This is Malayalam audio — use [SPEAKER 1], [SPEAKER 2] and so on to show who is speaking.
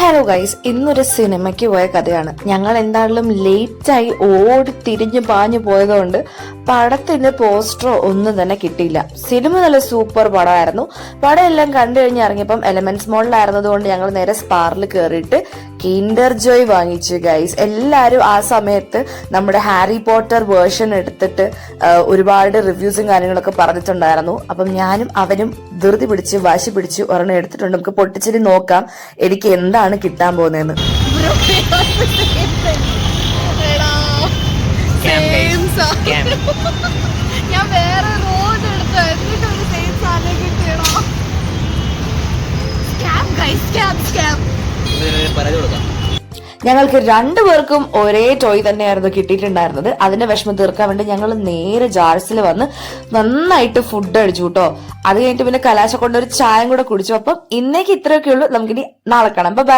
[SPEAKER 1] ഹലോ ഗൈസ്, ഇന്നൊരു സിനിമയ്ക്ക് പോയ കഥയാണ്. ഞങ്ങൾ എന്തായാലും ലേറ്റായി ഓടി തിരിഞ്ഞു പാഞ്ഞു പോയതുകൊണ്ട് പടത്തിന്റെ പോസ്റ്ററോ ഒന്നും തന്നെ കിട്ടിയില്ല. സിനിമ നല്ല സൂപ്പർ പടമായിരുന്നു. പടം എല്ലാം കണ്ടു കഴിഞ്ഞ് ഇറങ്ങിയപ്പം എലമെന്റ്സ് മോളിലായിരുന്നതുകൊണ്ട് ഞങ്ങൾ നേരെ സ്പാറിൽ കയറിയിട്ട് കിൻഡർ ജോയ് വാങ്ങിച്ചു ഗൈസ്. എല്ലാവരും ആ സമയത്ത് നമ്മുടെ ഹാരി പോട്ടർ വേർഷൻ എടുത്തിട്ട് ഒരുപാട് റിവ്യൂസും കാര്യങ്ങളൊക്കെ പറഞ്ഞിട്ടുണ്ടായിരുന്നു. അപ്പം ഞാനും അവനും ധൃതി പിടിച്ച് വാശി പിടിച്ച് ഒരെണ്ണം എടുത്തിട്ടുണ്ട്. നമുക്ക് പൊട്ടിച്ചിട്ട് നോക്കാം എനിക്ക് എന്താണ് കിട്ടാൻ പോകുന്നതെന്ന്.
[SPEAKER 2] ഞാൻ വേറെ റോഡ് എടുത്തു എന്നിട്ടൊരു സെയിം സാധനം കിട്ടിയണോ?
[SPEAKER 1] ഞങ്ങൾക്ക് രണ്ടുപേർക്കും ഒരേ ടോയ് തന്നെയായിരുന്നു കിട്ടിയിട്ടുണ്ടായിരുന്നത്. അതിന്റെ വിഷമം തീർക്കാൻ വേണ്ടി ഞങ്ങൾ നേരെ ജാർസിൽ വന്ന് നന്നായിട്ട് ഫുഡ് അടിച്ചു കേട്ടോ. അത് കഴിഞ്ഞിട്ട് പിന്നെ കലാശ കൊണ്ട് ഒരു ചായം കൂടെ കുടിച്ചു. അപ്പം ഇന്നേക്ക് ഇത്രയൊക്കെ ഉള്ളൂ. നമുക്കിനി നാളെ കാണാം. ബൈ.